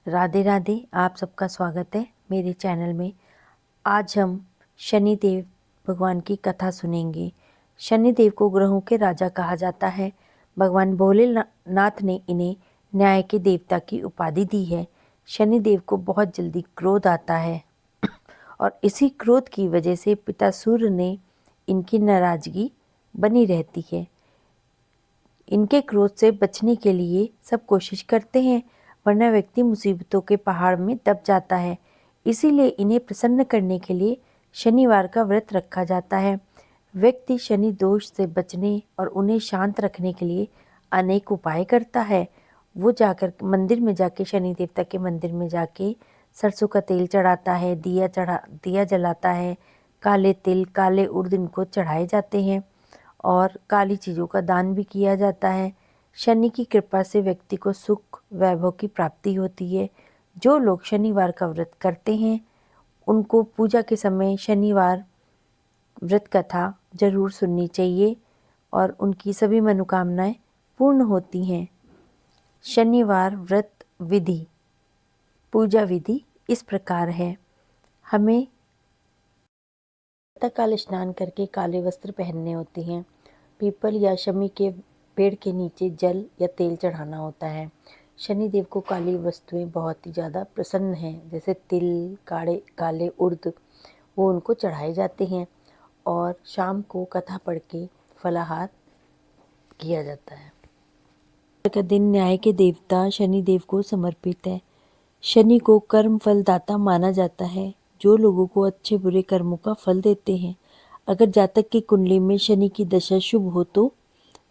राधे राधे। आप सबका स्वागत है मेरे चैनल में। आज हम शनिदेव भगवान की कथा सुनेंगे। शनिदेव को ग्रहों के राजा कहा जाता है। भगवान भोलेनाथ ने इन्हें न्याय के देवता की उपाधि दी है। शनिदेव को बहुत जल्दी क्रोध आता है और इसी क्रोध की वजह से पिता सूर्य ने इनकी नाराजगी बनी रहती है। इनके क्रोध से बचने के लिए सब कोशिश करते हैं, वरना व्यक्ति मुसीबतों के पहाड़ में दब जाता है। इसीलिए इन्हें प्रसन्न करने के लिए शनिवार का व्रत रखा जाता है। व्यक्ति शनि दोष से बचने और उन्हें शांत रखने के लिए अनेक उपाय करता है। वो जाकर मंदिर में जाके, शनि देवता के मंदिर में जाके सरसों का तेल चढ़ाता है, दिया जलाता है। काले तिल, काले उर्द इनको चढ़ाए जाते हैं और काली चीज़ों का दान भी किया जाता है। शनि की कृपा से व्यक्ति को सुख वैभव की प्राप्ति होती है। जो लोग शनिवार का व्रत करते हैं उनको पूजा के समय शनिवार व्रत कथा जरूर सुननी चाहिए और उनकी सभी मनोकामनाएं पूर्ण होती हैं। शनिवार व्रत विधि, पूजा विधि इस प्रकार है। हमें प्रातःकाल स्नान करके काले वस्त्र पहनने होते हैं। पीपल या शमी के पेड़ के नीचे जल या तेल चढ़ाना होता है। शनिदेव को काली वस्तुएं बहुत ही ज़्यादा प्रसन्न हैं, जैसे तिल, काले उर्द, वो उनको चढ़ाए जाते हैं और शाम को कथा पढ़ के फलाहार किया जाता है। का दिन न्याय के देवता शनिदेव को समर्पित है। शनि को कर्म फल दाता माना जाता है, जो लोगों को अच्छे बुरे कर्मों का फल देते हैं। अगर जातक की कुंडली में शनि की दशा शुभ हो तो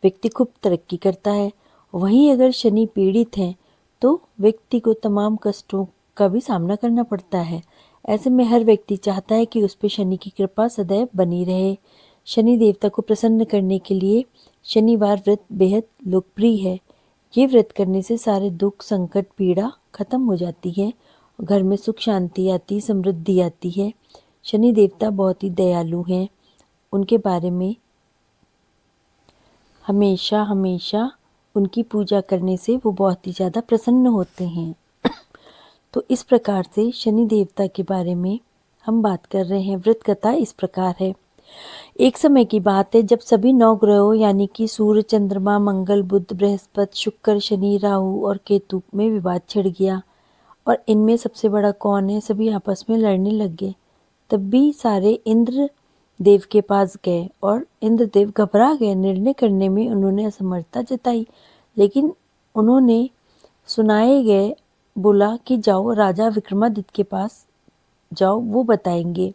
व्यक्ति खूब तरक्की करता है। वहीं अगर शनि पीड़ित है तो व्यक्ति को तमाम कष्टों का भी सामना करना पड़ता है। ऐसे में हर व्यक्ति चाहता है कि उस पर शनि की कृपा सदैव बनी रहे। शनि देवता को प्रसन्न करने के लिए शनिवार व्रत बेहद लोकप्रिय है। ये व्रत करने से सारे दुख, संकट, पीड़ा खत्म हो जाती है। घर में सुख शांति आती, समृद्धि आती है। शनि देवता बहुत ही दयालु हैं। उनके बारे में हमेशा हमेशा उनकी पूजा करने से वो बहुत ही ज़्यादा प्रसन्न होते हैं। तो इस प्रकार से शनि देवता के बारे में हम बात कर रहे हैं। व्रत कथा इस प्रकार है। एक समय की बात है जब सभी 9 ग्रहों यानी कि सूर्य, चंद्रमा, मंगल, बुध, बृहस्पति, शुक्र, शनि, राहु और केतु में विवाद छिड़ गया और इनमें सबसे बड़ा कौन है, सभी आपस में लड़ने लग गए। तब भी सारे इंद्र देव के पास गए और इंद्रदेव घबरा गए। निर्णय करने में उन्होंने असमर्थता जताई, लेकिन उन्होंने सुनाए गए बोला कि जाओ राजा विक्रमादित्य के पास जाओ, वो बताएंगे।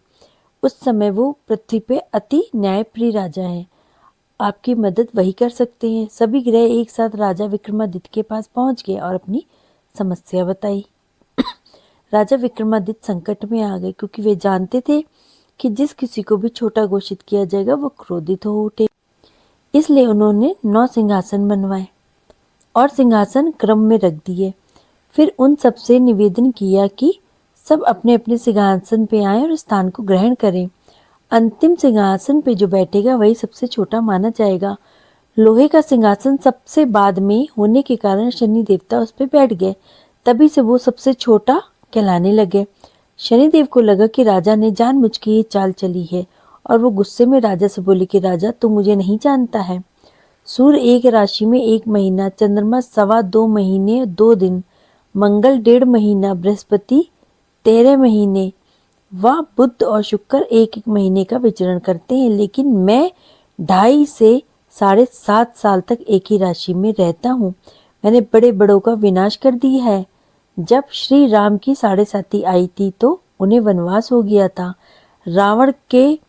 उस समय वो पृथ्वी पे अति न्यायप्रिय राजा हैं, आपकी मदद वही कर सकते हैं। सभी ग्रह एक साथ राजा विक्रमादित्य के पास पहुंच गए और अपनी समस्या बताई। राजा विक्रमादित्य संकट में आ गए, क्योंकि वे जानते थे कि जिस किसी को भी छोटा घोषित किया जाएगा वो क्रोधित हो उठे। इसलिए उन्होंने 9 सिंहासन बनवाए और सिंहासन क्रम में रख दिए। फिर उन सबसे निवेदन किया कि सब अपने अपने सिंहासन पे आए और स्थान को ग्रहण करें। अंतिम सिंहासन पे जो बैठेगा वही सबसे छोटा माना जाएगा। लोहे का सिंहासन सबसे बाद में होने के कारण शनि देवता उस पे बैठ गए। तभी से वो सबसे छोटा कहलाने लगे। शनिदेव को लगा कि राजा ने जानबूझ के ये चाल चली है और वो गुस्से में राजा से बोले कि राजा, तू मुझे नहीं जानता है। सूर्य एक राशि में 1 महीना, चंद्रमा 2.25 महीने 2 दिन, मंगल 1.5 महीना, बृहस्पति 13 महीने व बुध और शुक्र 1-1 महीने का विचरण करते हैं, लेकिन मैं 2.5 से 7.5 साल तक एक ही राशि में रहता हूँ। मैंने बड़े बड़ों का विनाश कर दिया है। जब श्री राम की 7.5 आई थी तो उन्हें वनवास हो गया था। रावण के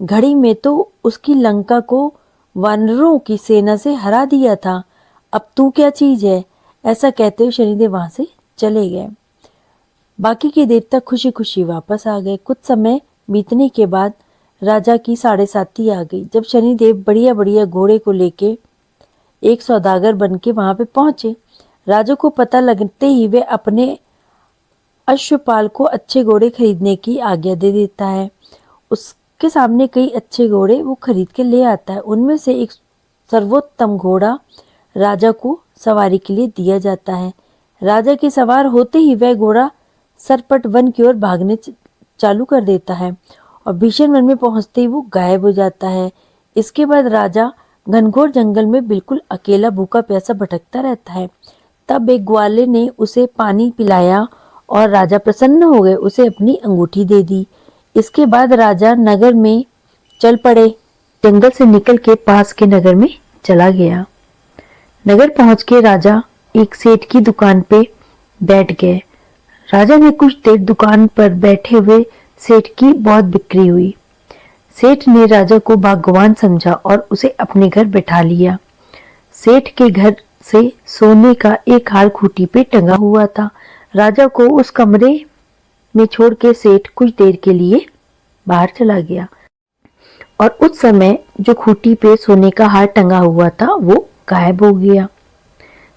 घड़ी में तो उसकी लंका को वानरों की सेना से हरा दिया था। अब तू क्या चीज है? ऐसा कहते हुए शनिदेव वहां से चले गए। बाकी के देवता खुशी खुशी वापस आ गए। कुछ समय बीतने के बाद राजा की 7.5 आ गई। जब शनिदेव बढ़िया बढ़िया घोड़े को लेके एक सौदागर बन के वहां पे पहुंचे। राजा को पता लगते ही वे अपने अश्वपाल को अच्छे घोड़े खरीदने की आज्ञा दे देता है। उसके सामने कई अच्छे घोड़े वो खरीद के ले आता है। उनमें से एक सर्वोत्तम घोड़ा राजा को सवारी के लिए दिया जाता है। राजा के सवार होते ही वह घोड़ा सरपट वन की ओर भागने चालू कर देता है और भीषण वन में पहुंचते ही वो गायब हो जाता है। इसके बाद राजा घनघोर जंगल में बिल्कुल अकेला भूखा प्यासा भटकता रहता है। तब एक ग्वाले ने उसे पानी पिलाया और राजा प्रसन्न हो गए, उसे अपनी अंगूठी दे दी। इसके बाद राजा नगर में चल पड़े। जंगल से निकल के पास के नगर में चला गया। नगर पहुंच के राजा एक सेठ की दुकान पे बैठ गए। राजा ने कुछ देर दुकान पर बैठे हुए सेठ की बहुत बिक्री हुई। सेठ ने राजा को भाग्यवान समझा और उसे अपने घर बैठा लिया। सेठ के घर से सोने का एक हार खूंटी पे टंगा हुआ था। राजा को उस कमरे में छोड़ के सेठ कुछ देर के लिए बाहर चला गया और उस समय जो खूंटी पे सोने का हार टंगा हुआ था वो गायब हो गया।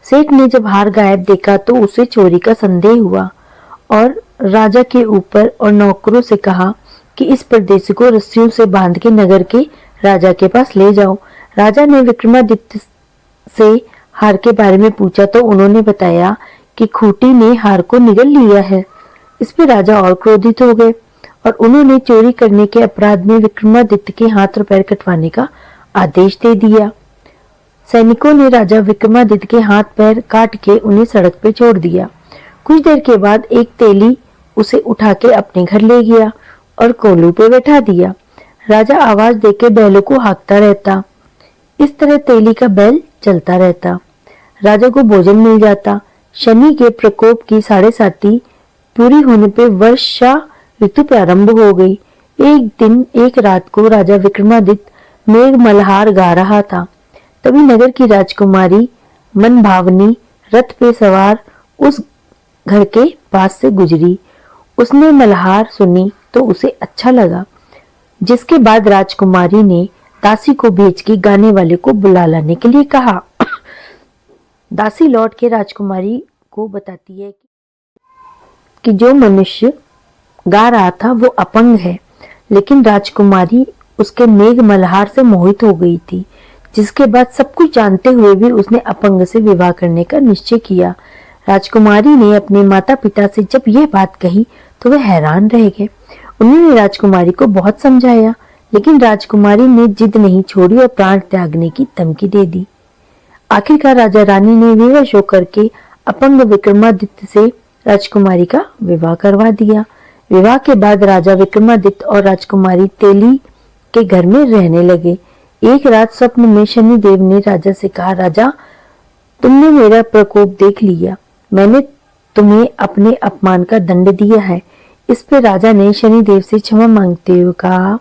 सेठ ने जब हार गायब देखा तो उसे चोरी का संदेह हुआ और राजा के ऊपर और नौकरों से कहा कि इस परदेसी को रस्सियों से बांध के नगर के राजा के पास ले जाओ। राजा ने विक्रमादित्य से हार के बारे में पूछा तो उन्होंने बताया कि खूंटी ने हार को निगल लिया है। इस पर राजा और क्रोधित हो गए और उन्होंने चोरी करने के अपराध में विक्रमादित्य के हाथ और पैर कटवाने का आदेश दे दिया। सैनिकों ने राजा विक्रमादित्य के हाथ पैर काट के उन्हें सड़क पे छोड़ दिया। कुछ देर के बाद एक तेली उसे उठा के अपने घर ले गया और कोलू पे बैठा दिया। राजा आवाज देके बैलों को हाँकता रहता। इस तरह तेली का बैल चलता रहता। राजा को भोजन मिल जाता। शनि के प्रकोप की 7.5 पूरी होने पे वर्षा ऋतु प्रारंभ हो गई। एक दिन एक रात को राजा विक्रमादित्य मेघ मल्हार गा रहा था। तभी नगर की राजकुमारी मन भावनी रथ पे सवार उस घर के पास से गुजरी। उसने मल्हार सुनी तो उसे अच्छा लगा, जिसके बाद राजकुमारी ने दासी को भेज के गाने वाले को बुला लाने के लिए कहा। दासी लौट के राजकुमारी को बताती है कि जो मनुष्य गा रहा था वो अपंग है, लेकिन राजकुमारी उसके मेघ मल्हार से मोहित हो गई थी, जिसके बाद सब कुछ जानते हुए भी उसने अपंग से विवाह करने का निश्चय किया। राजकुमारी ने अपने माता पिता से जब यह बात कही तो वे हैरान रह गए। उन्होंने राजकुमारी को बहुत समझाया, लेकिन राजकुमारी ने जिद नहीं छोड़ी और प्राण त्यागने की धमकी दे दी। आखिरकार राजा रानी ने विवश होकर के अपंग विक्रमादित्य से राजकुमारी का विवाह करवा दिया। विवाह के बाद राजा विक्रमादित्य और राजकुमारी तेली के घर में रहने लगे। एक रात स्वप्न में शनिदेव ने राजा से कहा, राजा, तुमने मेरा प्रकोप देख लिया, मैंने तुम्हें अपने अपमान का दंड दिया है। इस पर राजा ने शनिदेव से क्षमा मांगते हुए कहा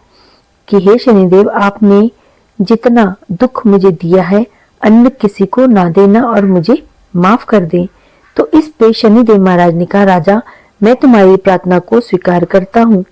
कि हे शनिदेव, आपने जितना दुख मुझे दिया है अन्य किसी को ना देना और मुझे माफ कर दे। तो इस पे शनिदेव महाराज ने कहा, राजा, मैं तुम्हारी प्रार्थना को स्वीकार करता हूँ।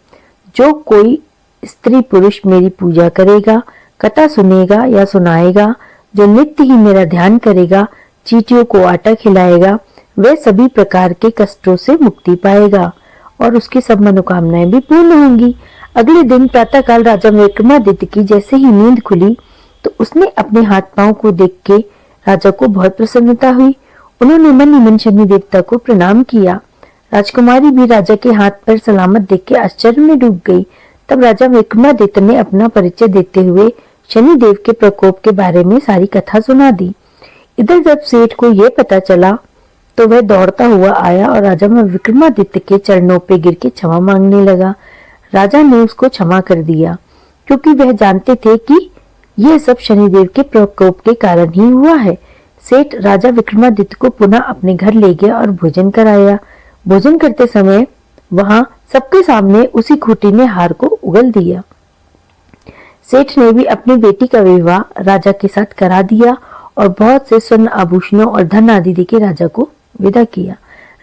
जो कोई स्त्री पुरुष मेरी पूजा करेगा, कथा सुनेगा या सुनाएगा, जो नित्य ही मेरा ध्यान करेगा, चींटियों को आटा खिलाएगा, वह सभी प्रकार के कष्टों से मुक्ति पाएगा और उसकी सब मनोकामनाएं भी पूर्ण होंगी। अगले दिन प्रातःकाल राजा विक्रमादित्य की जैसे ही नींद खुली तो उसने अपने हाथ पांव को देख के राजा को बहुत प्रसन्नता हुई। उन्होंने मन ही मन शनि देवता को प्रणाम किया। राजकुमारी भी राजा के हाथ पर सलामत देख के आश्चर्य में डूब गई। तब राजा विक्रमादित्य ने अपना परिचय देते हुए शनिदेव के प्रकोप के बारे में सारी कथा सुना दी। इधर जब सेठ को यह पता चला तो वह दौड़ता हुआ आया और राजा विक्रमादित्य के चरणों पे गिर के क्षमा मांगने लगा। राजा ने उसको क्षमा कर दिया, क्योंकि वह जानते थे कि यह सब शनिदेव के प्रकोप के कारण ही हुआ है। सेठ राजा विक्रमादित्य को पुनः अपने घर ले गया और भोजन कराया। भोजन करते समय वहां सबके सामने उसी खूंटी ने हार को उगल दिया। सेठ ने भी अपनी बेटी का विवाह राजा के साथ करा दिया और बहुत से स्वर्ण आभूषणों और धन आदि देके राजा को विदा किया।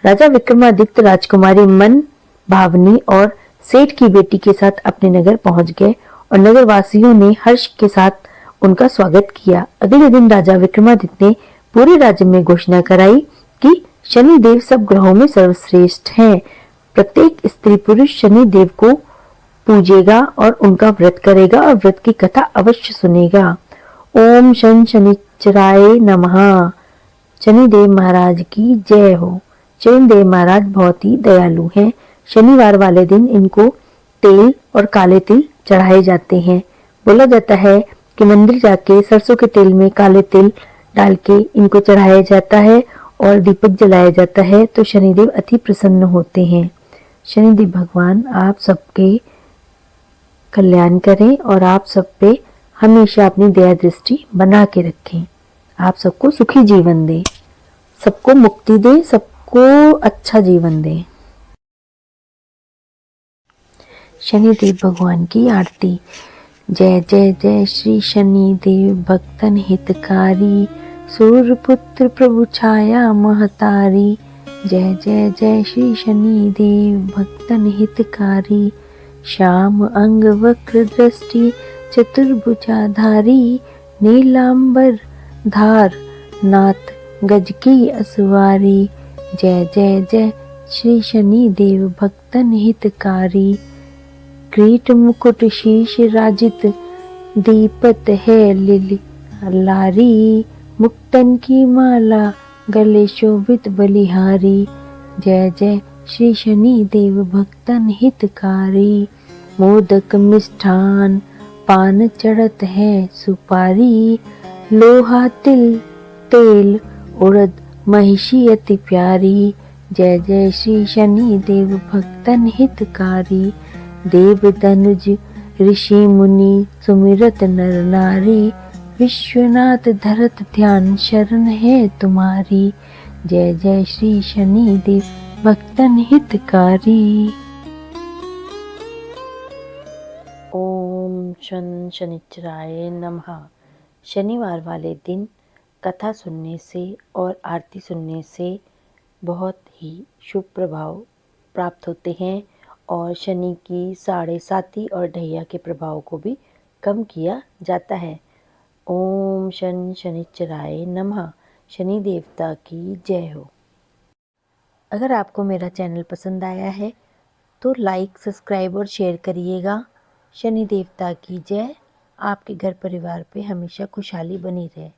राजा विक्रमादित्य राजकुमारी मन भावनी और सेठ की बेटी के साथ अपने नगर पहुंच गए और नगर वासियों ने हर्ष के साथ उनका स्वागत किया। अगले दिन राजा विक्रमादित्य ने पूरे राज्य में घोषणा कराई कि शनिदेव सब ग्रहों में सर्वश्रेष्ठ हैं। प्रत्येक स्त्री पुरुष शनिदेव को पूजेगा और उनका व्रत करेगा और व्रत की कथा अवश्य सुनेगा। ओम शनिश्चराय नमः। शनिदेव महाराज की जय हो। शनिदेव महाराज बहुत ही दयालु हैं। शनिवार वाले दिन इनको तेल और काले तिल चढ़ाए जाते हैं। बोला जाता है कि मंदिर जाके सरसों के तेल में काले तिल डाल के इनको चढ़ाया जाता है और दीपक जलाया जाता है तो शनिदेव अति प्रसन्न होते हैं। शनिदेव भगवान आप सबके कल्याण करें और आप सब पे हमेशा अपनी दया दृष्टि बना के रखें। आप सबको सुखी जीवन दे, सबको मुक्ति दे, सबको अच्छा जीवन दे। शनिदेव भगवान की आरती। जय जय जय श्री शनिदेव भक्तन हितकारी, सूर्यपुत्र प्रभु छाया महतारी। जय जय जय श्री शनिदेव भक्तन हितकारी, श्याम अंग वक्र दृष्टि चतुर्भुजाधारी, नीलांबर धार नाथ गज की असवारी। जय जय जय श्री शनिदेव भक्तन हितकारी, किरीट मुकुट शीश राजित दीपत है लिलि लारी, मुक्तन की माला गले शोभित बलिहारी। जय जय श्री शनिदेव भक्तन हितकारी, मोदक मिष्ठान पान चढ़त है सुपारी, लोहा तिल तेल उड़द महिषी अति प्यारी। जय जय श्री शनिदेव भक्तन हितकारी, देव दनुज ऋषि मुनि सुमिरत नर नारी, विश्वनाथ धरत ध्यान शरण है तुम्हारी। जय जय श्री शनिदेव भक्तन हितकारी। ओम शनिश्चराय नमः। शनिवार वाले दिन कथा सुनने से और आरती सुनने से बहुत ही शुभ प्रभाव प्राप्त होते हैं और शनि की साढ़े साती और ढैया के प्रभाव को भी कम किया जाता है। ओम शनिश्चराय नमः। शनि देवता की जय हो। अगर आपको मेरा चैनल पसंद आया है तो लाइक, सब्सक्राइब और शेयर करिएगा। शनि देवता की जय। आपके घर परिवार पे हमेशा खुशहाली बनी रहे।